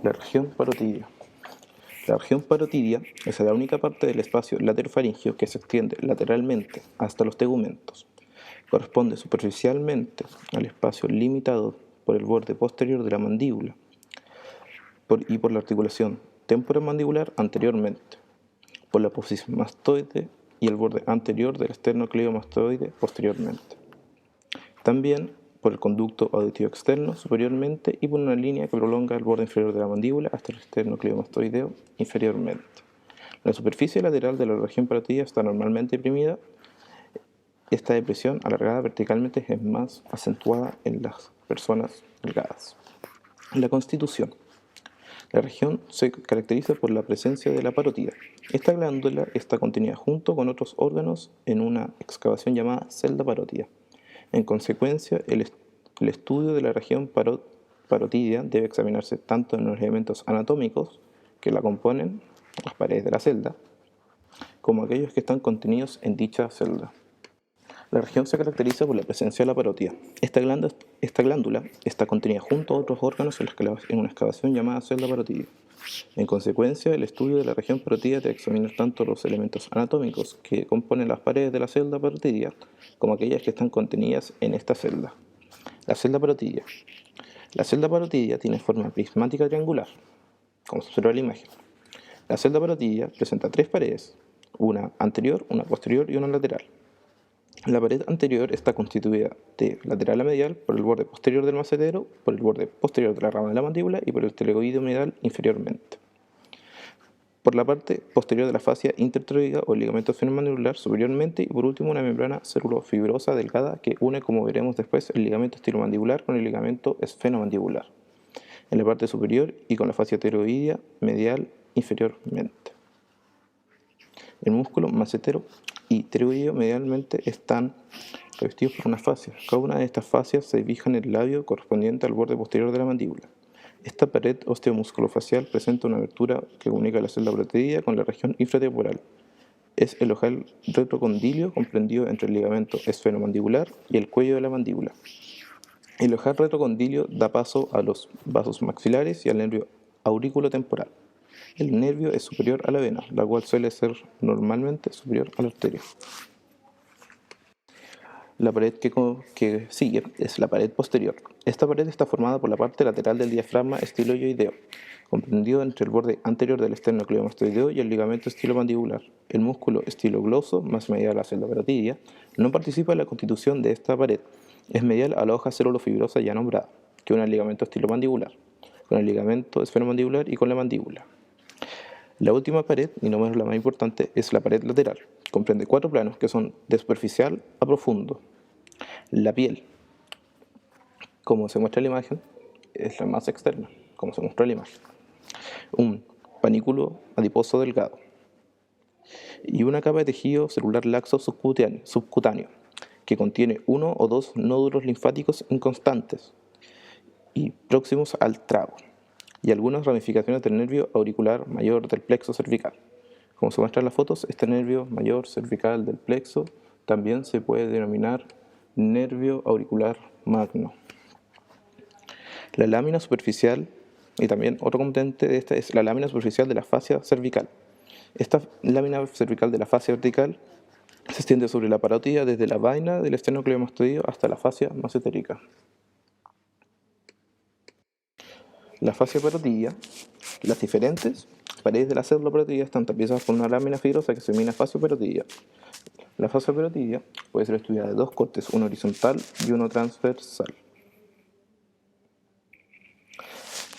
La región parotidia. La región parotidia es la única parte del espacio laterofaríngeo que se extiende lateralmente hasta los tegumentos. Corresponde superficialmente al espacio limitado por el borde posterior de la mandíbula y por la articulación temporomandibular anteriormente, por la apófisis mastoide y el borde anterior del esternocleidomastoide posteriormente. También por el conducto auditivo externo superiormente y por una línea que prolonga el borde inferior de la mandíbula hasta el esternocleidomastoideo inferiormente. La superficie lateral de la región parotidia está normalmente deprimida. Esta depresión alargada verticalmente es más acentuada en las personas delgadas. La constitución. La región se caracteriza por la presencia de la parótida. Esta glándula está contenida junto con otros órganos en una excavación llamada celda parótida. En consecuencia, el estudio de la región parotidia debe examinarse tanto en los elementos anatómicos que la componen, las paredes de la celda, como aquellos que están contenidos en dicha celda. La región se caracteriza por la presencia de la parótida. Esta glándula está contenida junto a otros órganos en una excavación llamada celda parotidia. En consecuencia, el estudio de la región parotidia debe examinar tanto los elementos anatómicos que componen las paredes de la celda parotidia como aquellas que están contenidas en esta celda. La celda parotidia. La celda parotidia tiene forma prismática triangular, como se observa en la imagen. La celda parotidia presenta tres paredes, una anterior, una posterior y una lateral. La pared anterior está constituida de lateral a medial por el borde posterior del macetero, por el borde posterior de la rama de la mandíbula y por el telegoideo medial inferiormente. Por la parte posterior de la fascia interpteroidea o el ligamento esfenomandibular superiormente y por último una membrana cerulofibrosa delgada que une, como veremos después, el ligamento estilomandibular con el ligamento esfenomandibular en la parte superior y con la fascia pteroidea medial inferiormente. El músculo macetero y pteroideo medialmente están revestidos por unas fascias. Cada una de estas fascias se fija en el labio correspondiente al borde posterior de la mandíbula. Esta pared osteomusculofacial presenta una abertura que comunica la celda parotidia con la región infratemporal. Es el ojal retrocondilio comprendido entre el ligamento esfenomandibular y el cuello de la mandíbula. El ojal retrocondilio da paso a los vasos maxilares y al nervio auriculotemporal. El nervio es superior a la vena, la cual suele ser normalmente superior a la arteria. La pared que sigue es la pared posterior. Esta pared está formada por la parte lateral del diafragma estiloioideo, comprendido entre el borde anterior del esternocleidomastoideo y el ligamento estilomandibular. El músculo estilogloso, más medial a la celda parotidia, no participa en la constitución de esta pared. Es medial a la hoja cerulofibrosa ya nombrada, que une el ligamento estilomandibular, con el ligamento esfenomandibular y con la mandíbula. La última pared, y no menos la más importante, es la pared lateral. Comprende cuatro planos que son de superficial a profundo. La piel, como se muestra en la imagen, es la más externa, como se muestra en la imagen. Un panículo adiposo delgado y una capa de tejido celular laxo subcutáneo que contiene uno o dos nódulos linfáticos inconstantes y próximos al trago, y algunas ramificaciones del nervio auricular mayor del plexo cervical. Como se muestra en las fotos, este nervio mayor cervical del plexo también se puede denominar nervio auricular magno. La lámina superficial, y también otro componente de esta es la lámina superficial de la fascia cervical. Esta lámina cervical de la fascia vertical se extiende sobre la parótida desde la vaina del esternocleidomastoideo hasta la fascia masentérica. La fascia parotidia. Las diferentes paredes de la célula parotidia están tapizadas por una lámina fibrosa que se denomina fascia parotidia. La fascia parotidia puede ser estudiada de dos cortes, uno horizontal y uno transversal.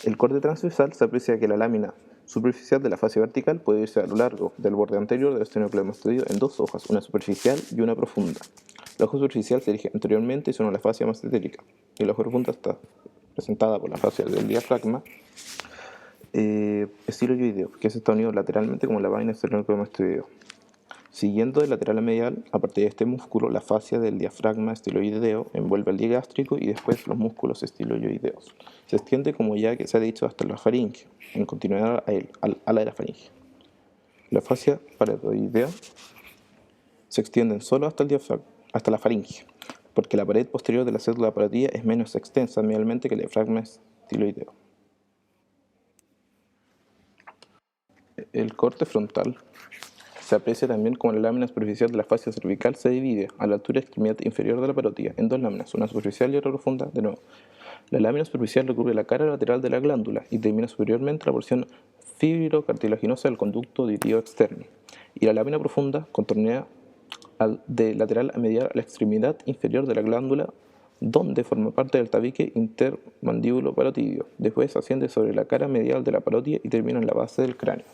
El corte transversal se aprecia que la lámina superficial de la fascia vertical puede irse a lo largo del borde anterior del esternocleidomastoideo en dos hojas, una superficial y una profunda. La hoja superficial se dirige anteriormente y se une a la fascia masentérica, y la hoja profunda está presentada por la fascia del diafragma estiloioideo, que está unido lateralmente como la vaina esternocleidomastoideo. Siguiendo de lateral a medial, a partir de este músculo, la fascia del diafragma estiloioideo envuelve al digástrico y después los músculos estiloioideos. Se extiende, como ya que se ha dicho, hasta la faringe, en continuidad a la de la faringe. La fascia parotoidea se extienden solo hasta la faringe, porque la pared posterior de la célula parotidia es menos extensa medialmente que el diafragma estiloideo. El corte frontal se aprecia también como la lámina superficial de la fascia cervical se divide a la altura de extremidad inferior de la parótida en dos láminas, una superficial y otra profunda. De nuevo, la lámina superficial recubre la cara lateral de la glándula y termina superiormente la porción fibrocartilaginosa del conducto auditivo externo, y la lámina profunda contornea de lateral a medial a la extremidad inferior de la glándula, donde forma parte del tabique intermandíbulo parotidio. Después asciende sobre la cara medial de la parótida y termina en la base del cráneo.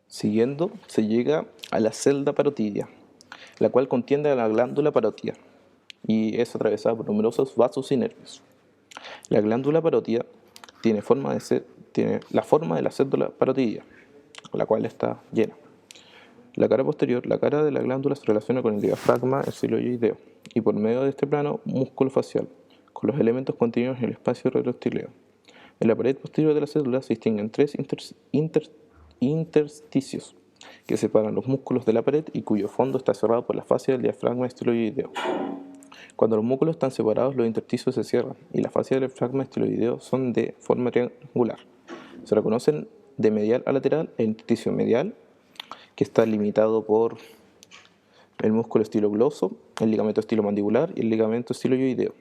Siguiendo, se llega a la celda parotidia, la cual contiene a la glándula parótida y es atravesada por numerosos vasos y nervios. La glándula parótida tiene la forma de la célula parotidia, la cual está llena. La cara posterior, la cara de la glándula, se relaciona con el diafragma estiloideo y por medio de este plano músculo facial, con los elementos contenidos en el espacio retroestileo. En la pared posterior de la célula se distinguen tres intersticios que separan los músculos de la pared y cuyo fondo está cerrado por la fascia del diafragma estiloideo. Cuando los músculos están separados, los intersticios se cierran y la fascia del diafragma estiloideo son de forma triangular. Se reconocen de medial a lateral el intersticio medial, que está limitado por el músculo estilogloso, el ligamento estilomandibular y el ligamento estiloideo,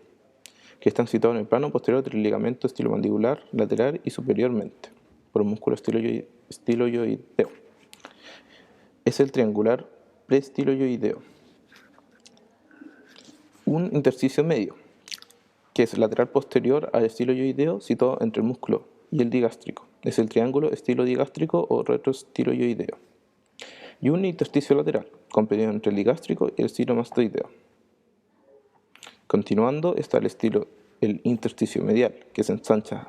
que están situados en el plano posterior del ligamento estilomandibular lateral y superiormente por el músculo estiloideo. Es el triangular preestiloideo. Un intersticio medio, que es lateral posterior al estiloideo, situado entre el músculo y el digástrico. Es el triángulo estilodigástrico o retroestiloideo. Y un intersticio lateral, comprendido entre el digástrico y el estilomastoideo. Continuando está el intersticio medial, que se ensancha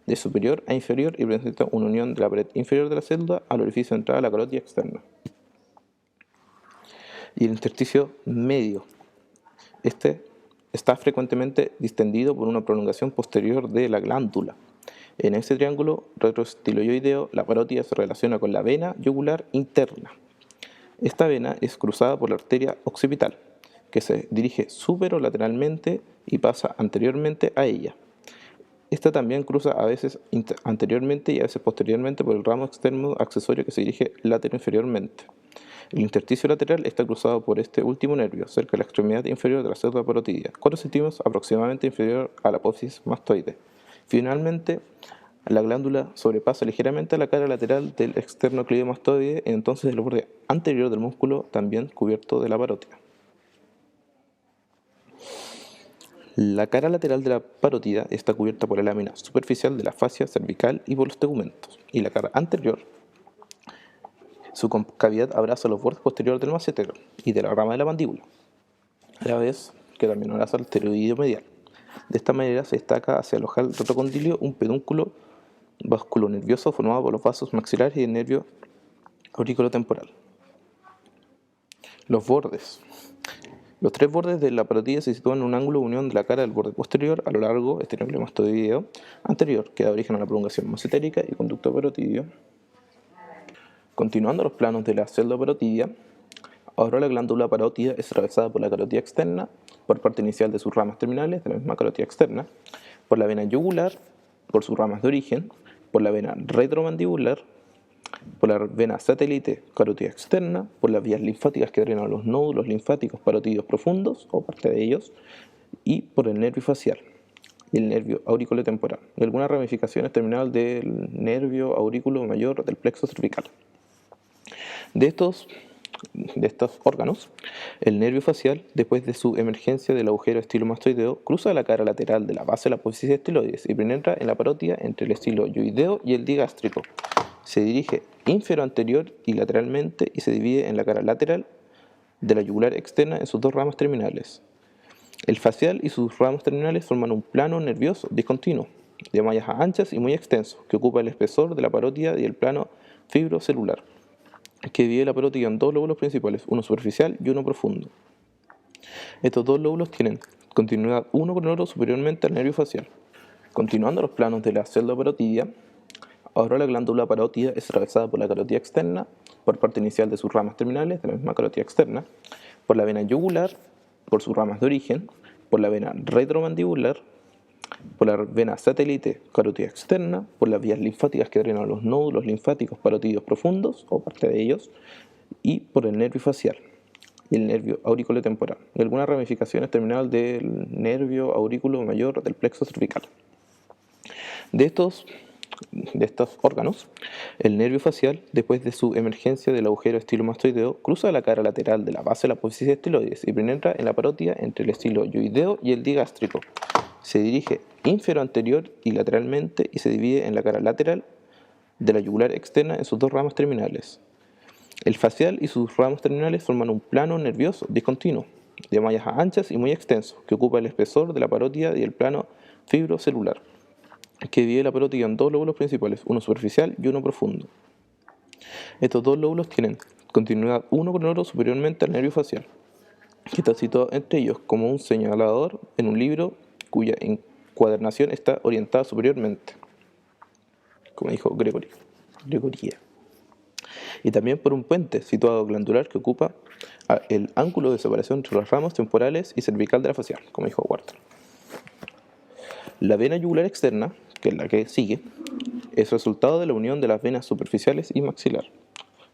de superior a inferior y presenta una unión de la pared inferior de la célula al orificio de entrada de la carótida externa. Y el intersticio medio, este está frecuentemente distendido por una prolongación posterior de la glándula. En ese triángulo retroestiloideo, la parótida se relaciona con la vena yugular interna. Esta vena es cruzada por la arteria occipital, que se dirige superolateralmente y pasa anteriormente a ella. Esta también cruza a veces anteriormente y a veces posteriormente por el ramo externo accesorio que se dirige latero-inferiormente. El intersticio lateral está cruzado por este último nervio, cerca de la extremidad inferior de la célula parotidia, 4 centímetros aproximadamente inferior a la apófisis mastoide. Finalmente, la glándula sobrepasa ligeramente a la cara lateral del externocleido mastoide, entonces el borde anterior del músculo también cubierto de la parótida. La cara lateral de la parótida está cubierta por la lámina superficial de la fascia cervical y por los tegumentos, y la cara anterior, su concavidad abraza los bordes posteriores del macetero y de la rama de la mandíbula, a la vez que también abraza el pteroideo medial. De esta manera se destaca hacia el ojal retrocondilio un pedúnculo vasculonervioso formado por los vasos maxilares y el nervio auriculotemporal. Los bordes. Los tres bordes de la parótida se sitúan en un ángulo de unión de la cara del borde posterior a lo largo esternocleidomastoideo anterior, que da origen a la prolongación macetérica y conducto parotidio. Continuando los planos de la célula parotidia, ahora la glándula parótida es atravesada por la carótida externa, por parte inicial de sus ramas terminales, de la misma carótida externa, por la vena yugular, por sus ramas de origen, por la vena retromandibular, por la vena satélite carótida externa, por las vías linfáticas que drenan los nódulos linfáticos parotidios profundos, o parte de ellos, y por el nervio facial y el nervio auriculotemporal, y algunas ramificaciones terminales del nervio aurículo mayor del plexo cervical. De estos órganos, el nervio facial, después de su emergencia del agujero estilomastoideo, cruza la cara lateral de la base de la apófisis estiloides y penetra en la parótida entre el estiloideo y el digástrico. Se dirige infero-anterior y lateralmente y se divide en la cara lateral de la yugular externa en sus dos ramas terminales. El facial y sus ramas terminales forman un plano nervioso discontinuo, de mallas anchas y muy extenso, que ocupa el espesor de la parótida y el plano fibrocelular, que divide la parótida en dos lóbulos principales, uno superficial y uno profundo. Estos dos lóbulos tienen continuidad uno con el otro superiormente al nervio facial. Continuando los planos de la célula parotidia, ahora la glándula parótida es atravesada por la carótida externa, por parte inicial de sus ramas terminales, de la misma carótida externa, por la vena yugular, por sus ramas de origen, por la vena retromandibular, por la vena satélite carótida externa, por las vías linfáticas que drenan los nódulos linfáticos parotídeos profundos, o parte de ellos, y por el nervio facial y el nervio auriculotemporal, y algunas ramificaciones terminales del nervio aurículo mayor del plexo cervical. De estos órganos, el nervio facial, después de su emergencia del agujero estilomastoideo, cruza la cara lateral de la base de la apófisis estiloides y penetra en la parótida entre el estiloioideo y el digástrico. Se dirige infero-anterior y lateralmente y se divide en la cara lateral de la yugular externa en sus dos ramas terminales. El facial y sus ramas terminales forman un plano nervioso discontinuo, de mallas anchas y muy extenso, que ocupa el espesor de la parótida y el plano fibrocelular, que divide la parótida en dos lóbulos principales, uno superficial y uno profundo. Estos dos lóbulos tienen continuidad uno con el otro superiormente al nervio facial, que está situado entre ellos como un señalador en un libro cuya encuadernación está orientada superiormente, como dijo Gregoría. Y también por un puente situado glandular que ocupa el ángulo de separación entre las ramas temporales y cervical de la facial, como dijo Wharton. La vena yugular externa, que es la que sigue, es resultado de la unión de las venas superficiales y maxilar.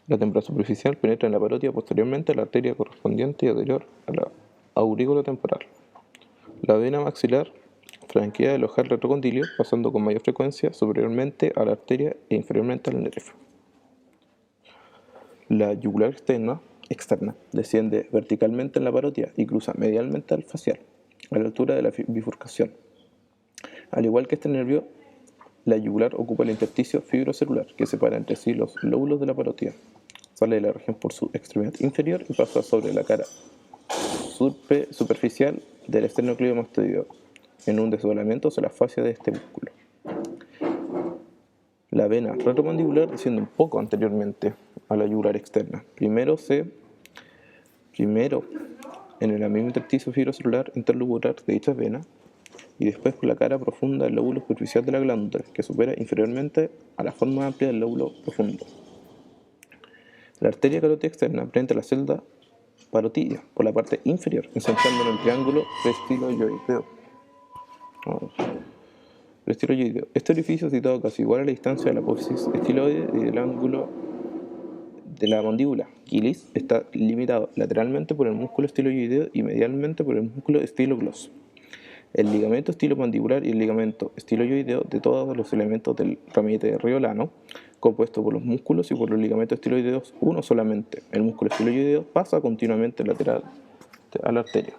La temporal superficial penetra en la parótida posteriormente a la arteria correspondiente y anterior a la aurícula temporal. La vena maxilar flanquea el ojal retrocondilio, pasando con mayor frecuencia superiormente a la arteria e inferiormente al nervio. La yugular externa desciende verticalmente en la parótida y cruza medialmente al facial, a la altura de la bifurcación. Al igual que este nervio, la yugular ocupa el intersticio fibrocelular que separa entre sí los lóbulos de la parótida. Sale de la región por su extremidad inferior y pasa sobre la cara superficial del esternocleidomastoideo, en un desdoblamiento hacia la fascia de este músculo. La vena retromandibular desciende un poco anteriormente a la yugular externa. Primero en el mismo intersticio fibrocelular interlobular de dicha vena, y después por la cara profunda del lóbulo superficial de la glándula, que supera inferiormente a la forma amplia del lóbulo profundo. La arteria carótida externa penetra la celda parotidia por la parte inferior, ensanchando en el triángulo prestiloioideo. Este orificio, situado casi igual a la distancia de la apófisis estiloide y del ángulo de la mandíbula quilis, está limitado lateralmente por el músculo estiloioideo y medialmente por el músculo estiloglós. El ligamento estilomandibular y el ligamento estiloioideo de todos los elementos del ramillete riolano, compuesto por los músculos y por los ligamentos estiloideos, uno solamente. El músculo estiloioideo pasa continuamente lateral a la arteria.